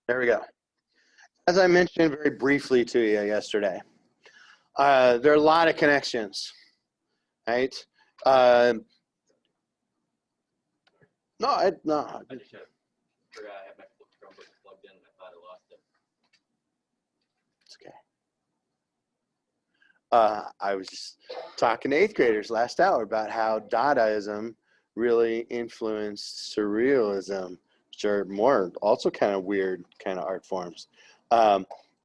There we go. As I mentioned very briefly to you yesterday, there are a lot of connections, right? No. I just forgot I had my Chromebook plugged in and I thought I lost it. It's okay. I was just talking to 8th graders last hour about how Dadaism really influenced Surrealism, which are more also kind of weird kind of art forms.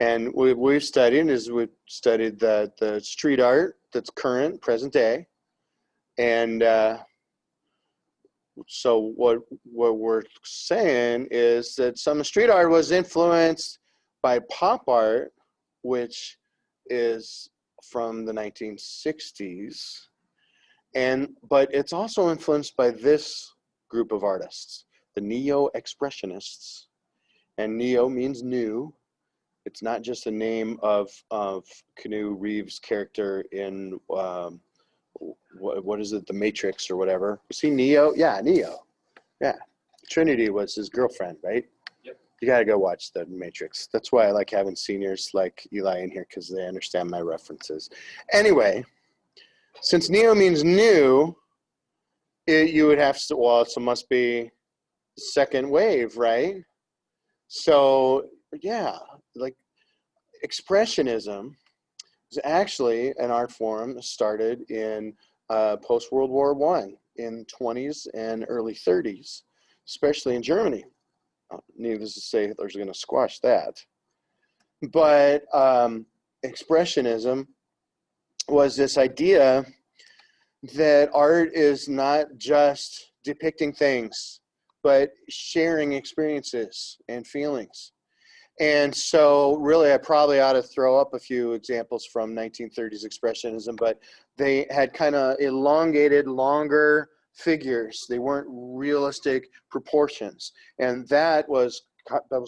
And we've studied the street art that's current, present day. And so what we're saying is that some street art was influenced by pop art, which is from the 1960s. But it's also influenced by this group of artists, the Neoexpressionists. And neo means new. It's not just a name of Keanu Reeves' character in what is it, The Matrix or whatever. Was he Neo? Yeah, Neo. Yeah, Trinity was his girlfriend, right? Yep. You got to go watch The Matrix. That's why I like having seniors like Eli in here, because they understand my references. Anyway, since Neo means new, you would have to, well, it must be second wave, right? So yeah, like Expressionism is actually an art form started in post-World War I in 20s and early 30s, especially in Germany. Needless to say, Hitler's going to squash that. But Expressionism was this idea that art is not just depicting things, but sharing experiences and feelings. And so really, I probably ought to throw up a few examples from 1930s Expressionism, but they had kind of elongated, longer figures. They weren't realistic proportions. And that was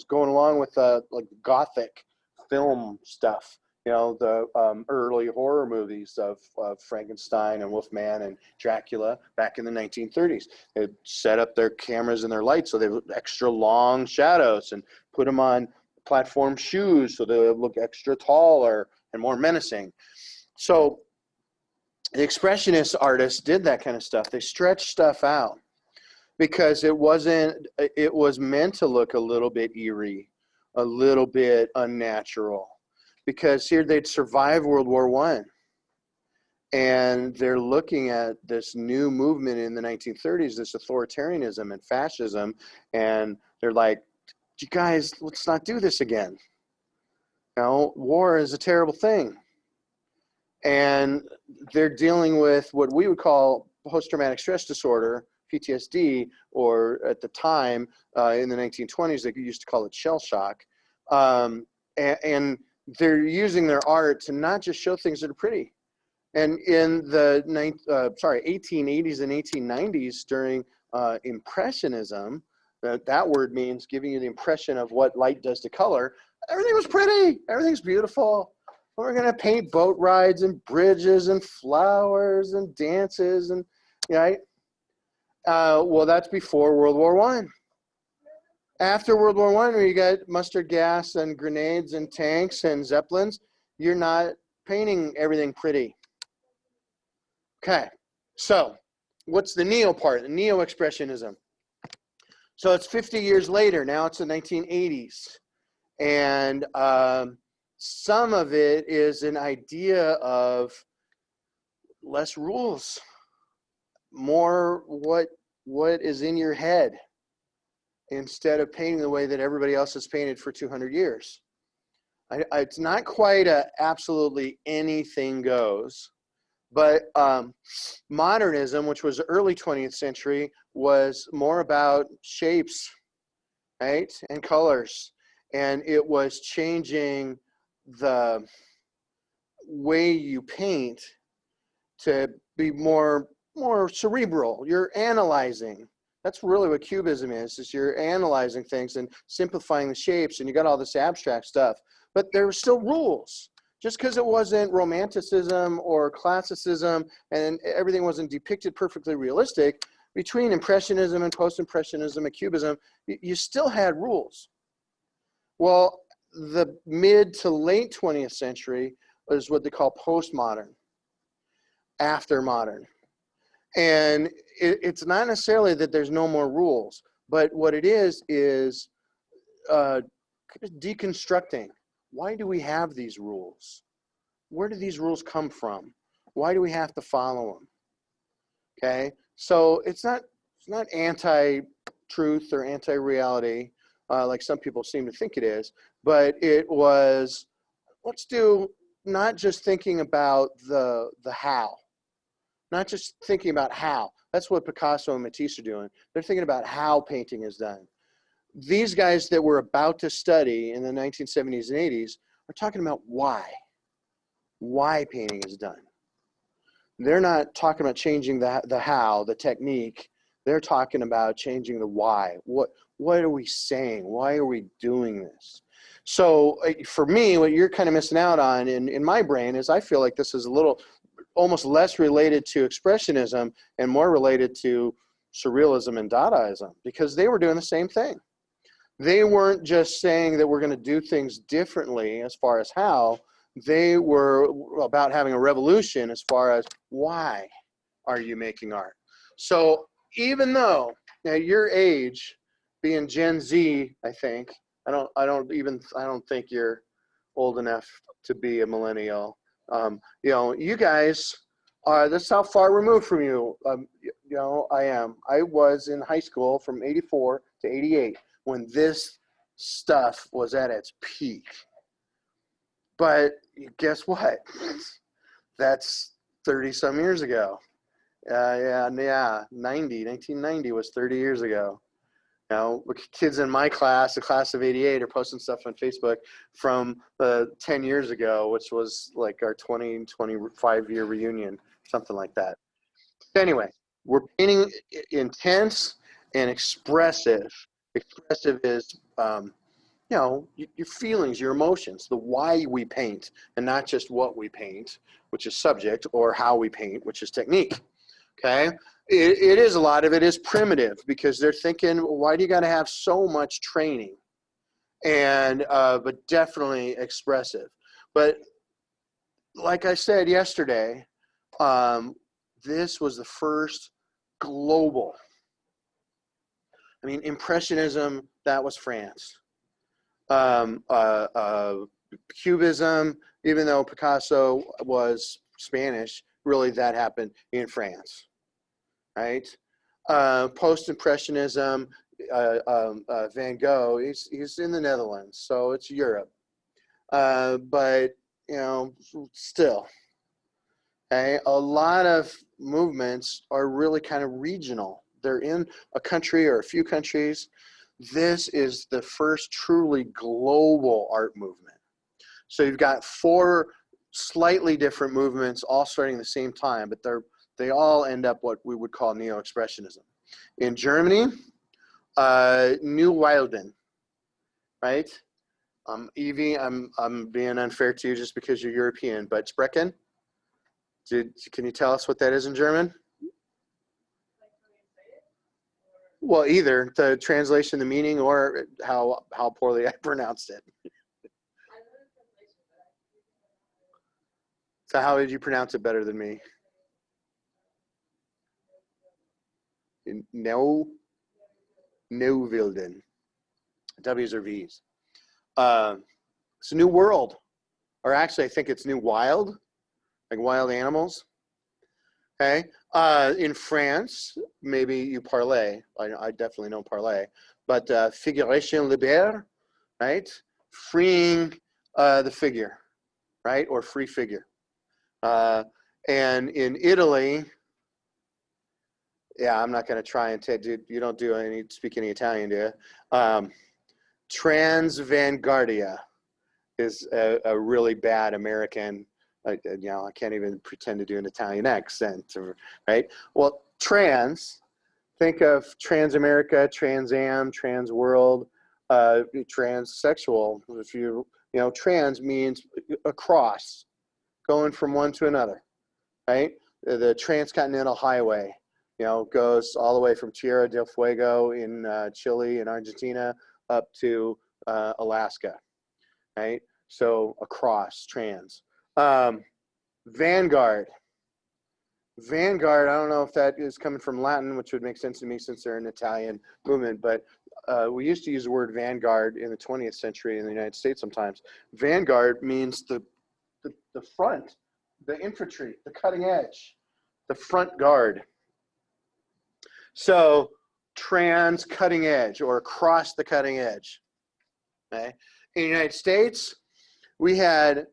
going along with like Gothic film stuff, you know, the early horror movies of Frankenstein and Wolfman and Dracula back in the 1930s. They set up their cameras and their lights so they look extra long shadows and put them on platform shoes so they look extra taller and more menacing. So the Expressionist artists did that kind of stuff. They stretched stuff out because it was meant to look a little bit eerie, a little bit unnatural, because here they'd survived World War I. And they're looking at this new movement in the 1930s, this authoritarianism and fascism, and they're like, you guys, let's not do this again. You know, war is a terrible thing. And they're dealing with what we would call post-traumatic stress disorder, PTSD, or at the time in the 1920s, they used to call it shell shock. And they're using their art to not just show things that are pretty. And in the 1880s and 1890s during Impressionism, that word means giving you the impression of what light does to color. Everything was pretty. Everything's beautiful. We're going to paint boat rides and bridges and flowers and dances. And right? Well, that's before World War I. After World War I, where you got mustard gas and grenades and tanks and zeppelins, you're not painting everything pretty. Okay, so what's the neo part, the neo-expressionism? So it's 50 years later. Now it's the 1980s. And some of it is an idea of less rules, more what is in your head, instead of painting the way that everybody else has painted for 200 years. It's not quite absolutely anything goes. But modernism, which was early 20th century, was more about shapes, right, and colors. And it was changing the way you paint to be more cerebral. You're analyzing. That's really what Cubism is you're analyzing things and simplifying the shapes, and you got all this abstract stuff. But there were still rules. Just because it wasn't Romanticism or Classicism and everything wasn't depicted perfectly realistic, between Impressionism and Post-Impressionism and Cubism, you still had rules. Well, the mid to late 20th century is what they call postmodern, after modern. And it's not necessarily that there's no more rules, but what it is deconstructing. Why do we have these rules? Where do these rules come from? Why do we have to follow them? Okay, so it's not anti-truth or anti-reality like some people seem to think it is, but it was, let's do not just thinking about the how, not just thinking about how. That's what Picasso and Matisse are doing. They're thinking about how painting is done. These guys that we're about to study in the 1970s and 80s are talking about why painting is done. They're not talking about changing the how, the technique. They're talking about changing the why. What are we saying? Why are we doing this? So for me, what you're kind of missing out on in my brain is I feel like this is a little, almost less related to Expressionism and more related to Surrealism and Dadaism, because they were doing the same thing. They weren't just saying that we're going to do things differently as far as how. They were about having a revolution as far as why are you making art. So even though at your age, being Gen Z, I think, I don't think you're old enough to be a millennial. You know, you guys are, that's how far removed from you. You know, I am. I was in high school from 84 to 88 when this stuff was at its peak. But guess what? That's 30 some years ago. Yeah, 1990 was 30 years ago. Now, kids in my class, the class of 88, are posting stuff on Facebook from 10 years ago, which was like our 25-year reunion, something like that. Anyway, we're painting intense and expressive. Expressive is, you know, your feelings, your emotions, the why we paint, and not just what we paint, which is subject, or how we paint, which is technique. Okay, it is, a lot of it is primitive, because they're thinking, why do you got to have so much training? And but definitely expressive. But like I said yesterday, this was the first global. I mean, Impressionism, that was France. Cubism, even though Picasso was Spanish, really that happened in France, right? Post-Impressionism, Van Gogh, he's in the Netherlands, so it's Europe. But, you know, still, okay, a lot of movements are really kind of regional. They're in a country or a few countries. This is the first truly global art movement. So you've got 4 slightly different movements all starting at the same time, but they all end up what we would call Neo-Expressionism. In Germany, New Wilden, right? Evie, I'm being unfair to you just because you're European, but Sprechen, can you tell us what that is in German? Well, either the translation, the meaning, or how poorly I pronounced it. So how did you pronounce it better than me? No, Neuwilden. W's or V's. It's a new world, or actually, I think it's new wild, like wild animals. Okay. In France, maybe you parlay. I definitely don't parlay, but figuration libre, right? Freeing the figure, right? Or free figure. And in Italy, yeah, I'm not going to try and you don't speak any Italian, do you? Transvanguardia is a really bad American, you know, I can't even pretend to do an Italian accent, right? Well, think of Trans America, Trans Am, Trans World, transsexual. If you know, trans means across, going from one to another, right? The Transcontinental Highway, you know, goes all the way from Tierra del Fuego in Chile and Argentina up to Alaska, right? So across, trans. Vanguard. Vanguard, I don't know if that is coming from Latin, which would make sense to me since they're an Italian movement, but we used to use the word vanguard in the 20th century in the United States sometimes. Vanguard means the front, the infantry, the cutting edge, the front guard. So trans cutting edge or across the cutting edge. Okay? In the United States, we had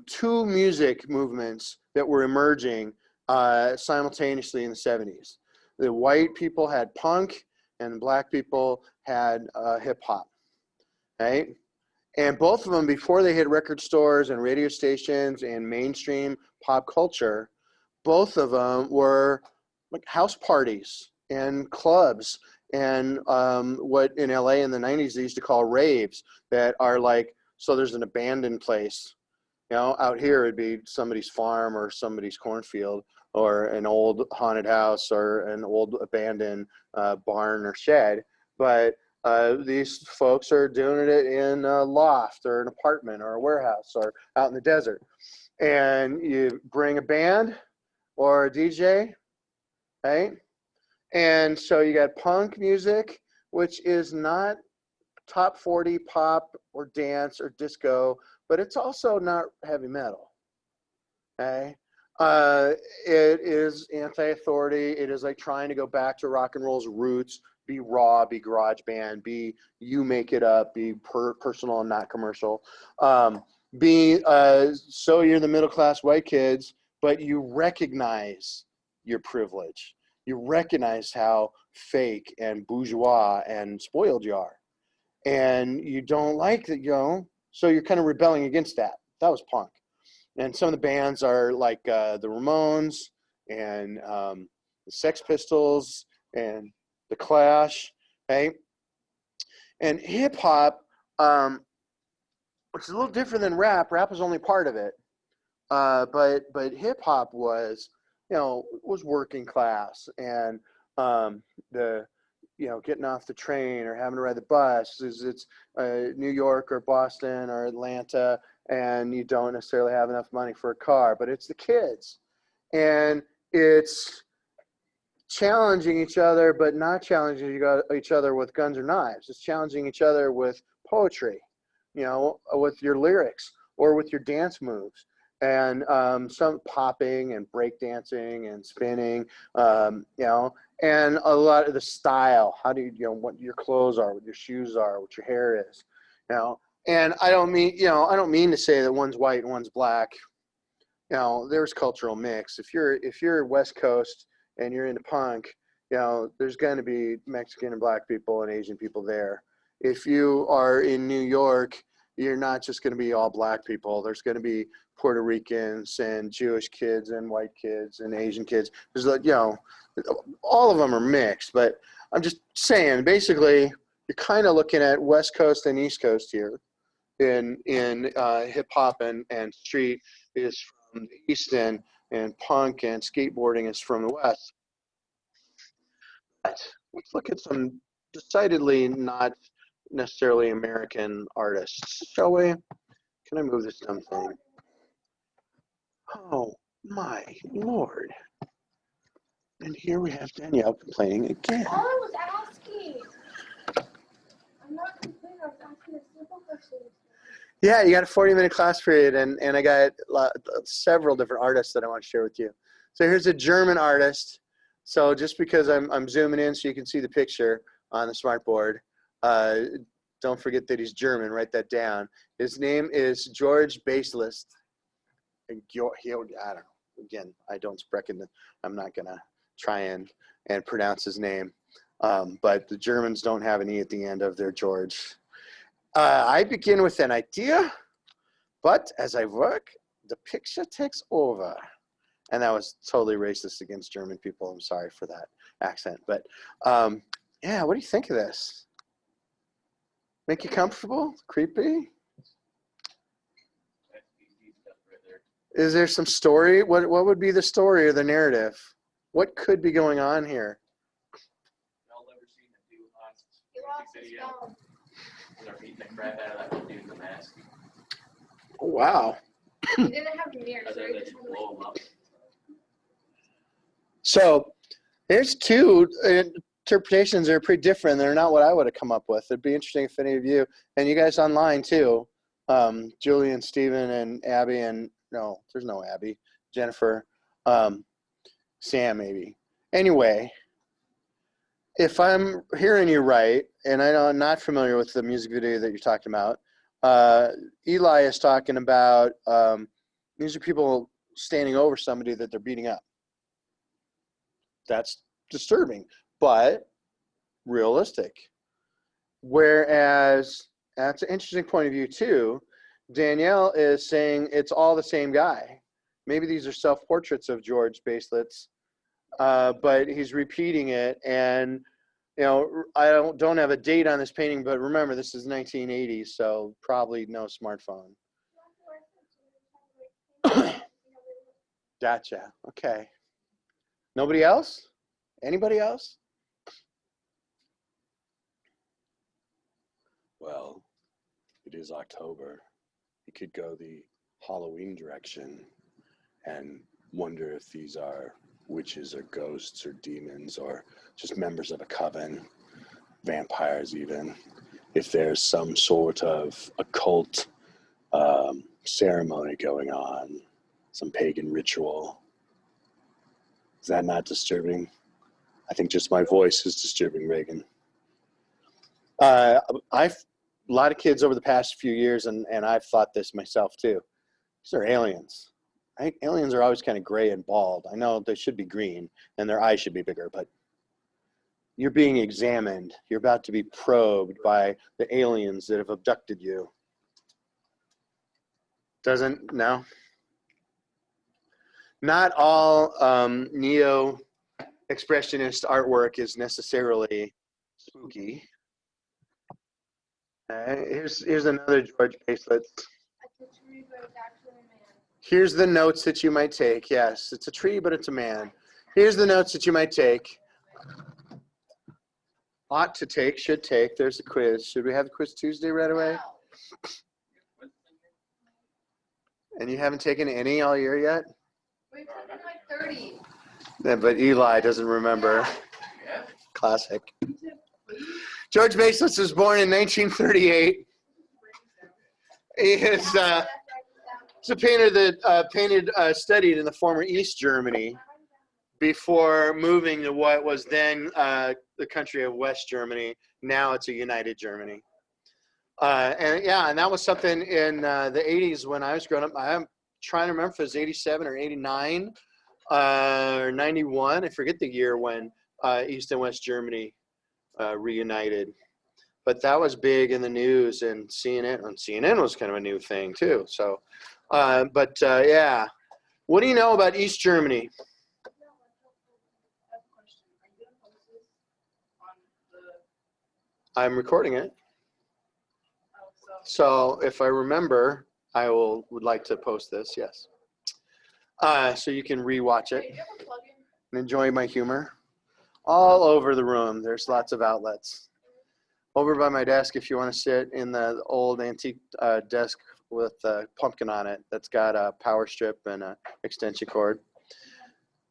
two music movements that were emerging simultaneously in the 70s. The white people had punk and black people had hip hop, right? And both of them, before they hit record stores and radio stations and mainstream pop culture, both of them were like house parties and clubs and what in LA in the 90s they used to call raves that are like, so there's an abandoned place. You know, out here it'd be somebody's farm or somebody's cornfield or an old haunted house or an old abandoned barn or shed. But these folks are doing it in a loft or an apartment or a warehouse or out in the desert. And you bring a band or a DJ, right? And so you got punk music, which is not top 40 pop or dance or disco, but it's also not heavy metal. Okay? It is anti-authority. It is like trying to go back to rock and roll's roots, be raw, be garage band, be you make it up, be personal and not commercial. So you're the middle class white kids, but you recognize your privilege. You recognize how fake and bourgeois and spoiled you are. And you don't like that, you know, so you're kind of rebelling against that. That was punk. And some of the bands are like the Ramones and the Sex Pistols and the Clash, right? And hip hop, which is a little different than rap. Rap was only part of it, but hip hop was, you know, was working class and the, you know, getting off the train or having to ride the bus. It's New York or Boston or Atlanta, and you don't necessarily have enough money for a car, but it's the kids. And it's challenging each other, but not challenging each other with guns or knives. It's challenging each other with poetry, you know, with your lyrics or with your dance moves. And some popping and break dancing and spinning, you know, and a lot of the style. How do you, you know, what your clothes are, what your shoes are, what your hair is, you know. And I don't mean, you know, I don't mean to say that one's white and one's black. You know, there's cultural mix. If you're West Coast and you're into punk, you know, there's going to be Mexican and black people and Asian people there. If you are in New York, you're not just going to be all black people. There's going to be Puerto Ricans and Jewish kids and white kids and Asian kids. There's like, you know, all of them are mixed, but I'm just saying, basically, you're kind of looking at West Coast and East Coast here in hip hop and street is from the East and punk and skateboarding is from the West. But let's look at some decidedly not necessarily American artists, shall we? Can I move this dumb thing? Oh my Lord. And here we have Danielle complaining again. All I was asking. I'm not complaining. I was asking a simple question. Yeah, you got a 40-minute class period, and I got several different artists that I want to share with you. So here's a German artist. So just because I'm zooming in so you can see the picture on the smartboard, don't forget that he's German. Write that down. His name is Georg Baselitz. I don't know. Again, I don't sprechen. I'm not gonna try and pronounce his name. But the Germans don't have an E at the end of their George. I begin with an idea, but as I work, the picture takes over. And that was totally racist against German people. I'm sorry for that accent. But yeah, what do you think of this? Make you comfortable? Creepy? Is there some story? What would be the story or the narrative? What could be going on here? Y'all ever seen the new video? the crap out of that one dude in the mask. Oh, wow. He didn't have a mirror, And so then he they just just blow him up. So there's two interpretations that are pretty different. They're not what I would have come up with. It'd be interesting if any of you, and you guys online too, Julie and Steven and Abby and, no, there's no Abby, Jennifer, Sam maybe. Anyway, if I'm hearing you right, and I know I'm not familiar with the music video that you're talking about, Eli is talking about these are people standing over somebody that they're beating up. That's disturbing, but realistic. Whereas, that's an interesting point of view too, Danielle is saying it's all the same guy. Maybe these are self-portraits of Georg Baselitz, but he's repeating it. And, you know, I don't have a date on this painting, but remember, this is 1980s, so probably no smartphone. Gotcha. Okay. Nobody else? Anybody else? Well, it is October. You could go the Halloween direction and wonder if these are witches or ghosts or demons or just members of a coven, vampires even. If there's some sort of occult ceremony going on, some pagan ritual. Is that not disturbing? I think just my voice is disturbing, Reagan. I've a lot of kids over the past few years, and I've thought this myself too. These are aliens. Right? Aliens are always kind of gray and bald. I know they should be green, and their eyes should be bigger, but you're being examined. You're about to be probed by the aliens that have abducted you. No? Not all Neo-Expressionist artwork is necessarily spooky. Here's another Georg Baselitz. Here's the notes that you might take. Yes, it's a tree, but it's a man. Here's the notes that you might take. Ought to take, should take. There's the quiz. Should we have the quiz Tuesday right away? And you haven't taken any all year yet? We've taken like 30. Yeah, but Eli doesn't remember. Yeah. Classic. Georg Baselitz was born in 1938. He is he's a painter that studied in the former East Germany before moving to what was then the country of West Germany. Now it's a united Germany. And that was something in the 80s when I was growing up. I'm trying to remember if it was 87 or 89 or 91. I forget the year when East and West Germany reunited. But that was big in the news, and CNN was kind of a new thing too. So, yeah. What do you know about East Germany? I'm recording it. So if I remember, I would like to post this, yes. So you can rewatch it and enjoy my humor. All over the room, there's lots of outlets. Over by my desk, if you want to sit in the old antique desk with a pumpkin on it that's got a power strip and an extension cord.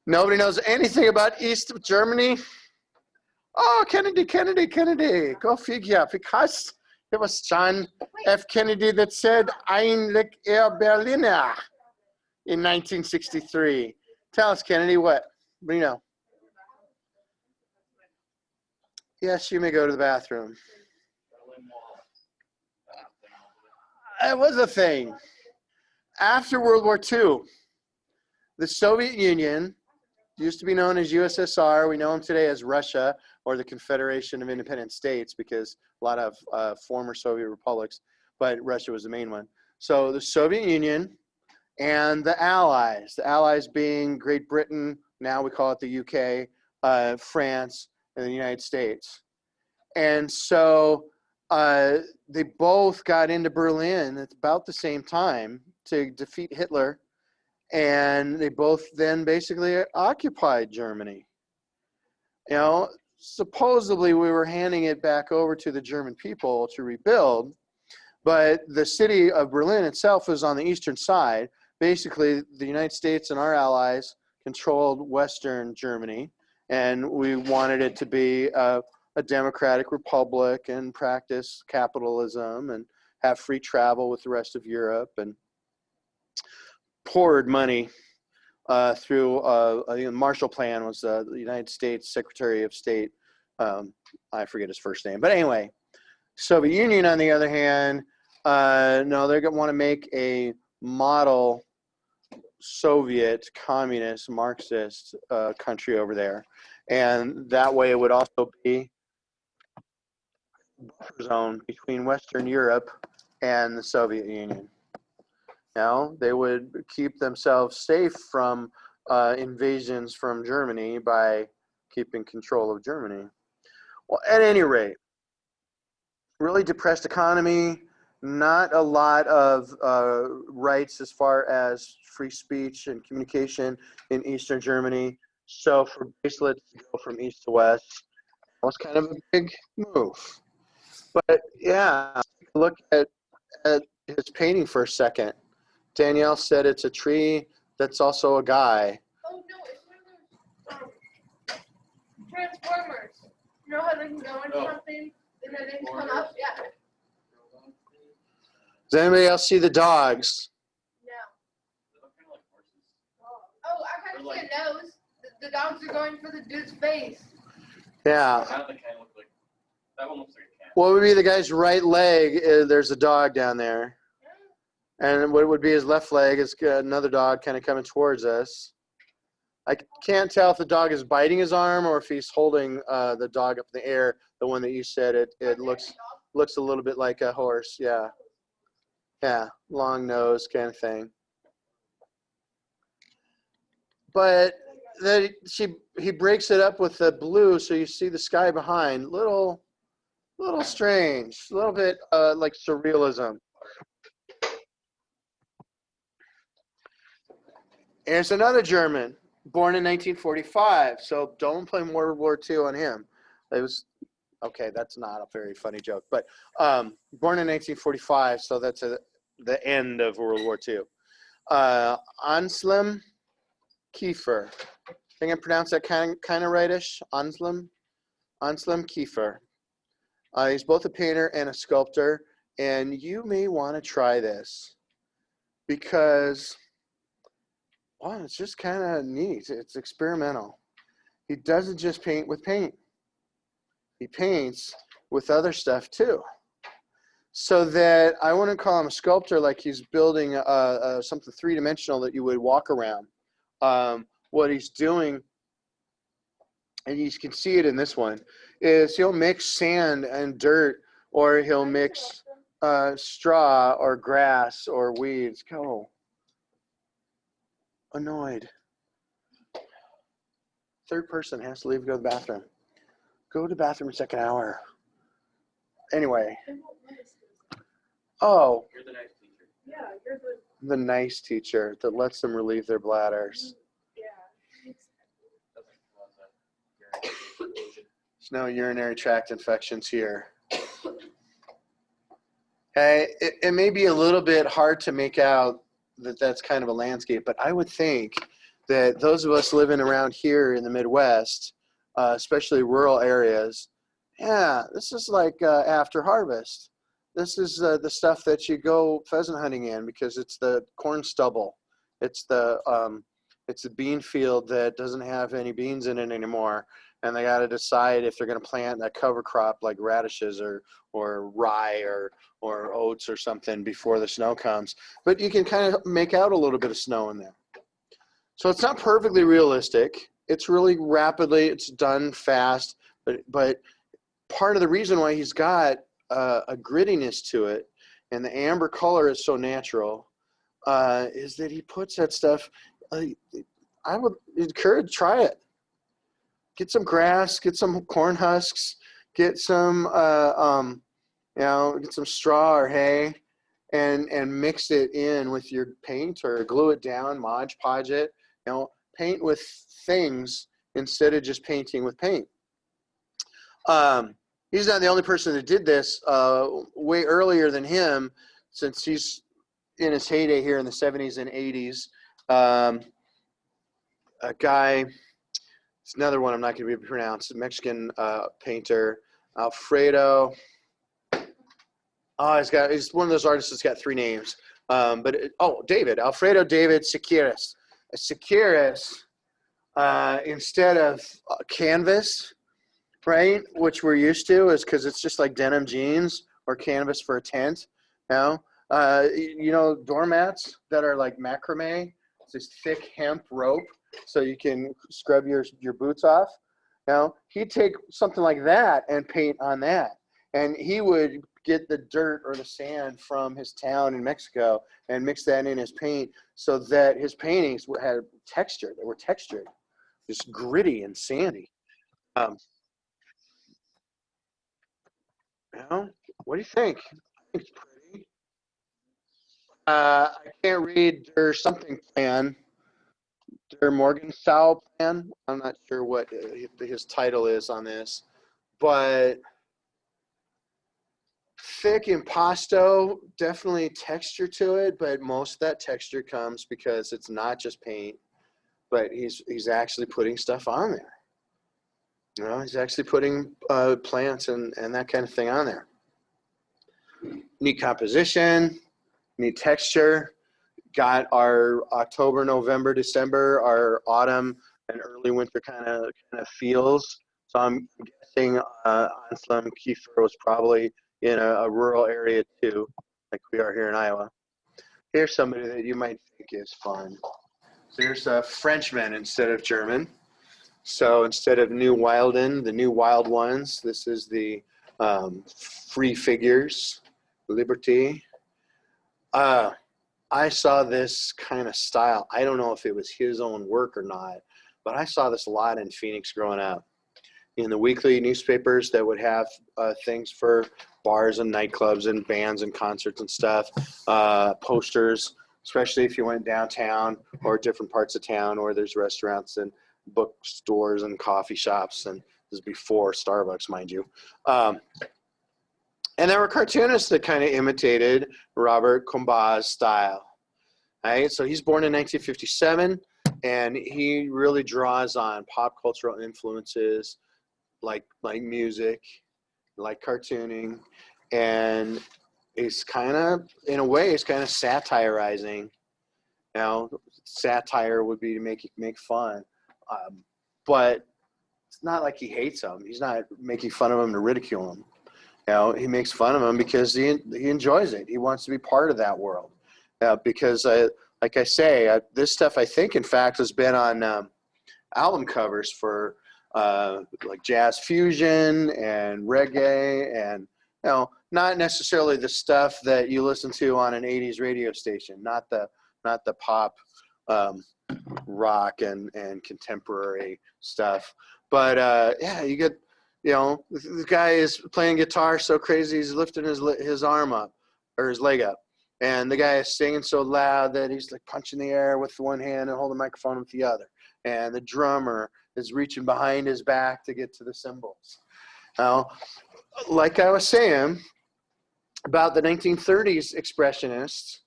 Nobody knows anything about East Germany? Oh, Kennedy. Go figure. Because it was John F. Kennedy that said, Einlich Berliner in 1963. Tell us, Kennedy, what? What do you know? Yes, you may go to the bathroom. It was a thing. After World War II, the Soviet Union used to be known as USSR. We know them today as Russia or the Confederation of Independent States because a lot of former Soviet republics, but Russia was the main one. So the Soviet Union and the Allies being Great Britain, now we call it the UK, France, and the United States. And so they both got into Berlin at about the same time to defeat Hitler. And they both then basically occupied Germany. You know, supposedly we were handing it back over to the German people to rebuild. But the city of Berlin itself was on the eastern side. Basically, the United States and our allies controlled Western Germany, and we wanted it to be a democratic republic and practice capitalism and have free travel with the rest of Europe, and poured money through the Marshall Plan was the United States Secretary of State. I forget his first name, but anyway, Soviet Union, on the other hand, no, they're going to want to make a model Soviet, communist, Marxist country over there, and that way it would also be a buffer zone between Western Europe and the Soviet Union. Now, they would keep themselves safe from invasions from Germany by keeping control of Germany. Well, at any rate, really depressed economy, not a lot of rights as far as free speech and communication in Eastern Germany. So for Baselitz to go from east to west was kind of a big move. But yeah, look at his painting for a second. Danielle said it's a tree that's also a guy. Oh no, it's one of those Transformers. You know how they can go into something and then they can come up? Yeah. Does anybody else see the dogs? No. Oh, I kind of see a nose. The dogs are going for the dude's face. Yeah. That kind of looks like, that one looks like a cat. What would be the guy's right leg? There's a dog down there. And what would be his left leg is another dog kind of coming towards us. I can't tell if the dog is biting his arm or if he's holding the dog up in the air. The one that you said, it looks a little bit like a horse. Yeah. Yeah, long nose kind of thing. But then he breaks it up with the blue, so you see the sky behind. Little strange, a little bit like surrealism. Here's another German, born in 1945. So don't blame World War II on him. It was okay. That's not a very funny joke, but born in 1945. So that's the end of World War II. Anselm Kiefer. I think I pronounced that kind of rightish. Anselm Kiefer. He's both a painter and a sculptor, and you may want to try this because, well, it's just kind of neat. It's experimental. He doesn't just paint with paint. He paints with other stuff too. So that I wouldn't call him a sculptor like he's building something three-dimensional that you would walk around. What he's doing, and you can see it in this one, is he'll mix sand and dirt, or he'll mix straw or grass or weeds. Go. Annoyed. Third person has to leave to go to the bathroom. Go to the bathroom in second hour. Anyway. Oh. You're the nice teacher. Yeah, you're The nice teacher that lets them relieve their bladders. yeah. There's no urinary tract infections here. Okay, it may be a little bit hard to make out that that's kind of a landscape, but I would think that those of us living around here in the Midwest, especially rural areas, yeah, this is like after harvest. This is the stuff that you go pheasant hunting in because it's the corn stubble. It's the bean field that doesn't have any beans in it anymore, and they got to decide if they're going to plant a cover crop like radishes or rye or oats or something before the snow comes. But you can kind of make out a little bit of snow in there. So it's not perfectly realistic. It's really rapidly. It's done fast. But part of the reason why he's got a grittiness to it, and the amber color is so natural, is that he puts that stuff. I would encourage, try it. Get some grass, get some corn husks, get some get some straw or hay, and mix it in with your paint or glue it down, Mod Podge it. Paint with things instead of just painting with paint. he's not the only person that did this. Way earlier than him, since he's in his heyday here in the 70s and 80s. A guy, it's another one I'm not going to be able to pronounce, a Mexican painter, Alfredo. He's one of those artists that's got three names. Alfredo David Siqueiros. Siqueiros, instead of canvas, right, which we're used to, is because it's just like denim jeans or canvas for a tent. Doormats that are like macrame. It's this thick hemp rope so you can scrub your boots off. He'd take something like that and paint on that. And he would get the dirt or the sand from his town in Mexico and mix that in his paint so that his paintings had texture. They were textured, just gritty and sandy. What do you think? I think it's pretty. I can't read Der something plan. Der Morgenstau plan. I'm not sure what his title is on this, but thick impasto, definitely texture to it, but most of that texture comes because it's not just paint, but he's actually putting stuff on there. He's actually putting plants and that kind of thing on there. Neat composition, neat texture. Got our October, November, December, our autumn and early winter kind of feels. So I'm guessing Anselm Kiefer was probably in a rural area too, like we are here in Iowa. Here's somebody that you might think is fun. So here's a Frenchman instead of German. So instead of New Wilden, the New Wild Ones, this is the Free Figures, Liberty. I saw this kind of style. I don't know if it was his own work or not, but I saw this a lot in Phoenix growing up. In the weekly newspapers that would have things for bars and nightclubs and bands and concerts and stuff, posters, especially if you went downtown or different parts of town where there's restaurants and bookstores and coffee shops, and this is before Starbucks, mind you. And there were cartoonists that kind of imitated Robert Combas' style. Right? So he's born in 1957, and he really draws on pop cultural influences like music, like cartooning, and he's kind of, in a way, he's kind of satirizing. Satire would be to make fun, but it's not like he hates them. He's not making fun of them to ridicule them. He makes fun of them because he enjoys it. He wants to be part of that world. Because, like I say, this stuff, I think, in fact, has been on album covers for like jazz fusion and reggae and, not necessarily the stuff that you listen to on an 80s radio station, not the pop rock and contemporary stuff. But, you get, this guy is playing guitar so crazy he's lifting his arm up or his leg up, and the guy is singing so loud that he's like punching the air with one hand and holding the microphone with the other, and the drummer is reaching behind his back to get to the cymbals. Like I was saying about the 1930s expressionists,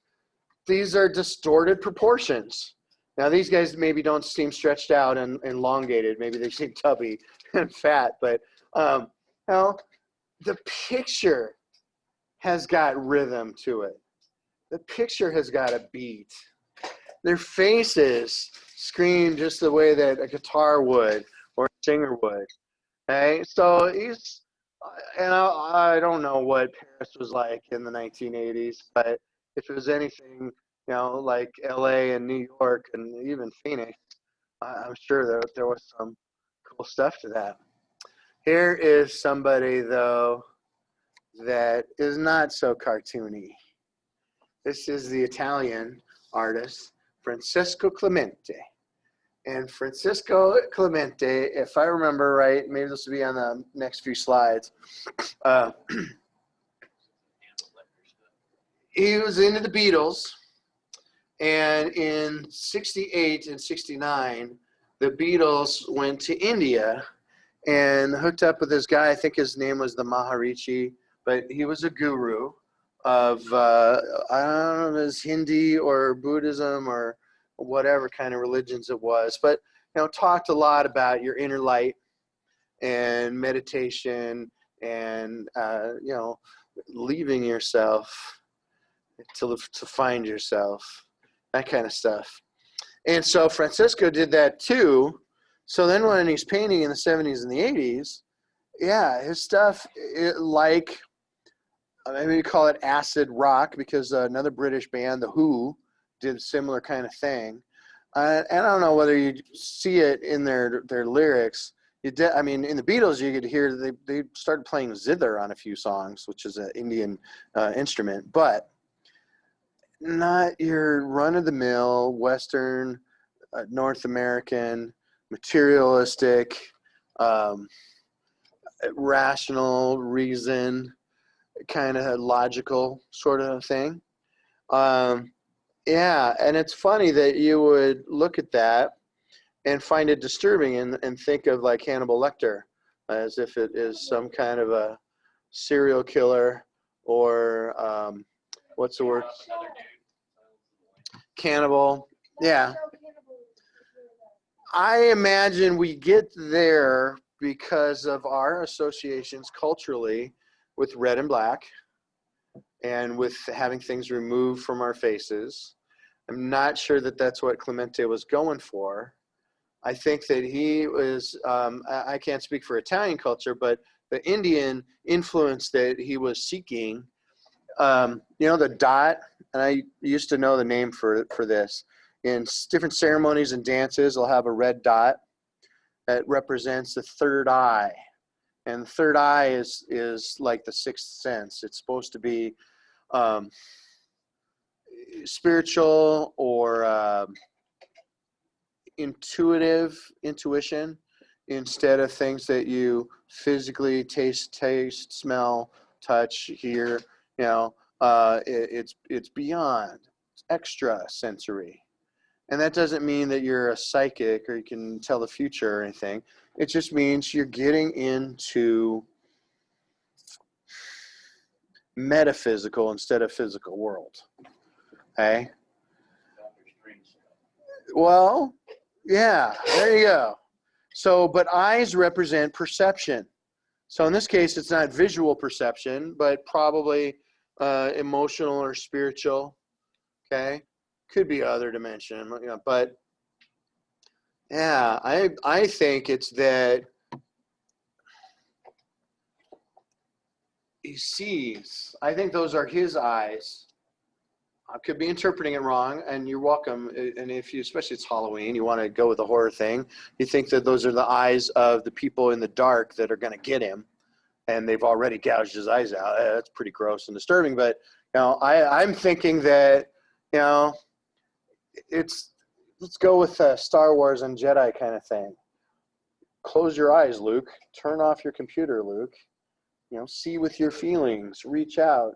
these are distorted proportions. Now, these guys maybe don't seem stretched out and elongated. Maybe they seem tubby and fat, but the picture has got rhythm to it. The picture has got a beat. Their faces scream just the way that a guitar would or a singer would. Okay, so I don't know what Paris was like in the 1980s, but if it was anything, like LA and New York and even Phoenix, I'm sure there was some cool stuff to that. Here is somebody, though, that is not so cartoony. This is the Italian artist, Francesco Clemente. And Francesco Clemente, if I remember right, maybe this will be on the next few slides, he was into the Beatles, and in 68 and 69, the Beatles went to India, and hooked up with this guy. I think his name was the Maharishi, but he was a guru of, I don't know if it was Hindi or Buddhism or whatever kind of religions it was, but, talked a lot about your inner light and meditation and, leaving yourself to find yourself, that kind of stuff. And so Francesco did that too. So then when he's painting in the 70s and the 80s, yeah, his stuff, maybe call it acid rock, because another British band, The Who, did a similar kind of thing. And I don't know whether you see it in their lyrics. In the Beatles, you could hear they started playing zither on a few songs, which is an Indian instrument, but not your run-of-the-mill Western, North American, materialistic, rational reason, kind of logical sort of thing. Yeah, and it's funny that you would look at that and find it disturbing and think of like Hannibal Lecter as if it is some kind of a serial killer or what's the word? Cannibal. Yeah. I imagine we get there because of our associations culturally with red and black and with having things removed from our faces. I'm not sure that that's what Clemente was going for. I think that he was, I can't speak for Italian culture, but the Indian influence that he was seeking, the dot, and I used to know the name for this. In different ceremonies and dances, they'll have a red dot that represents the third eye. And the third eye is like the sixth sense. It's supposed to be spiritual or intuition instead of things that you physically taste, smell, touch, hear. It's beyond. It's extra sensory. And that doesn't mean that you're a psychic or you can tell the future or anything. It just means you're getting into metaphysical instead of physical world. Okay? Well, yeah, there you go. So, but eyes represent perception. So in this case, it's not visual perception, but probably emotional or spiritual. Okay? Could be other dimension, but yeah, I think it's that he sees. I think those are his eyes. I could be interpreting it wrong, and you're welcome. And if you, especially it's Halloween, you want to go with the horror thing, you think that those are the eyes of the people in the dark that are going to get him, and they've already gouged his eyes out. That's pretty gross and disturbing. But I'm thinking that let's go with Star Wars and Jedi kind of thing. Close your eyes, Luke. Turn off your computer, Luke. See with your feelings. Reach out.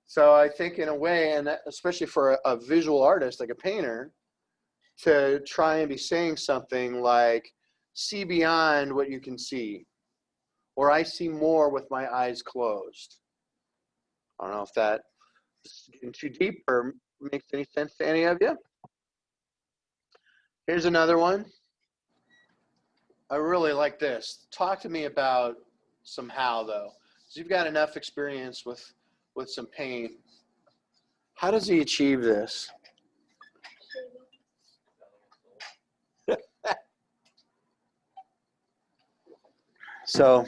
So I think in a way, and especially for a visual artist like a painter, to try and be saying something like, see beyond what you can see, or I see more with my eyes closed. I don't know if that is getting too deep or makes any sense to any of you. Here's another one. I really like this. Talk to me about some how, though. Because you've got enough experience with some paint. How does he achieve this? So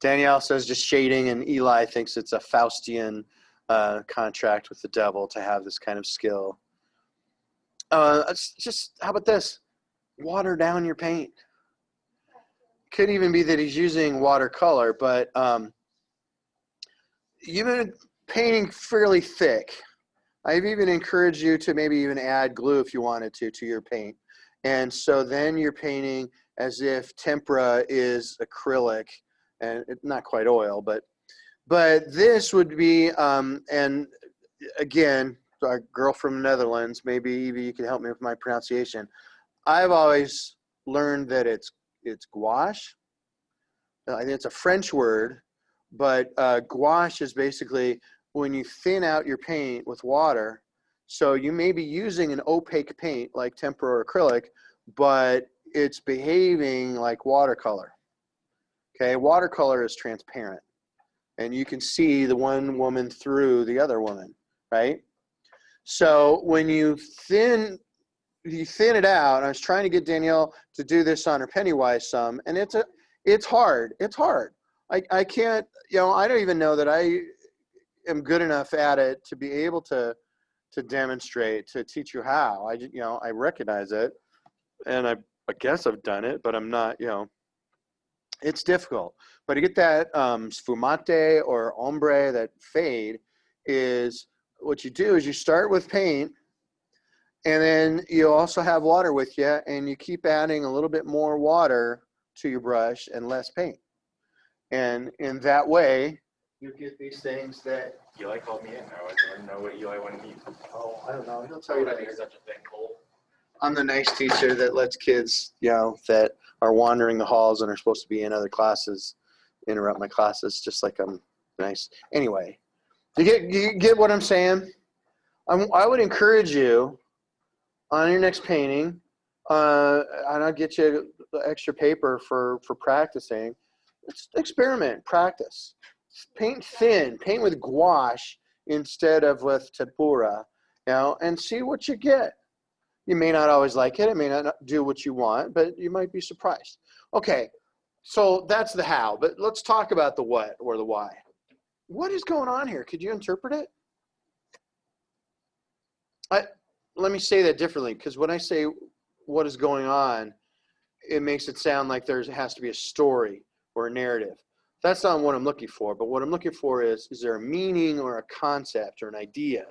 Danielle says just shading, and Eli thinks it's a Faustian contract with the devil to have this kind of skill. Just how about this? Water down your paint. Could even be that he's using watercolor, but you've been painting fairly thick. I've even encouraged you to maybe even add glue if you wanted to your paint. And so then you're painting as if tempera is acrylic, and not quite oil, but this would be, and again, our girl from the Netherlands, maybe Evie, you can help me with my pronunciation. I've always learned that it's gouache, I think it's a French word, but gouache is basically when you thin out your paint with water. So you may be using an opaque paint like tempera or acrylic, but it's behaving like watercolor. Okay, watercolor is transparent, and you can see the one woman through the other woman, right? So when you thin it out, and I was trying to get Danielle to do this on her Pennywise sum, and it's hard. It's hard. I can't, I don't even know that I am good enough at it to be able to demonstrate, to teach you how. I recognize it, and I guess I've done it, but I'm not, it's difficult. But to get that sfumate or ombre, that fade, is what you do is you start with paint, and then you also have water with you, and you keep adding a little bit more water to your brush and less paint. And in that way, you get these things that... Eli called me in. I want to know what Eli wanted me. Oh, I don't know. He'll tell you I that. think such a thing, Cole. I'm the nice teacher that lets kids, that are wandering the halls and are supposed to be in other classes, interrupt my classes, just like I'm nice. Anyway, you get what I'm saying? I would encourage you on your next painting, and I'll get you the extra paper for practicing. Let's experiment, practice. Paint thin, paint with gouache instead of with tempera, and see what you get. You may not always like it. It may not do what you want, but you might be surprised. Okay, so that's the how, but let's talk about the what or the why. What is going on here? Could you interpret it? Let me say that differently, because when I say what is going on, it makes it sound like there has to be a story or a narrative. That's not what I'm looking for, but what I'm looking for is there a meaning or a concept or an idea,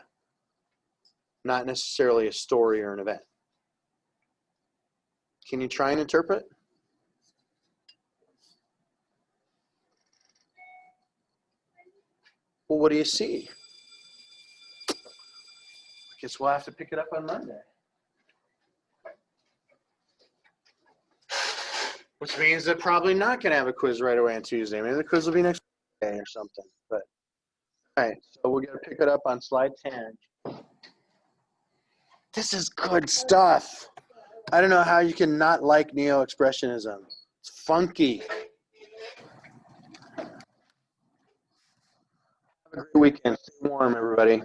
not necessarily a story or an event? Can you try and interpret? Well, what do you see? I guess we'll have to pick it up on Monday. Which means they're probably not going to have a quiz right away on Tuesday. Maybe the quiz will be next day or something. But all right, so we're going to pick it up on slide 10. This is good stuff. I don't know how you can not like Neoexpressionism. It's funky. Have a great weekend. Stay warm, everybody.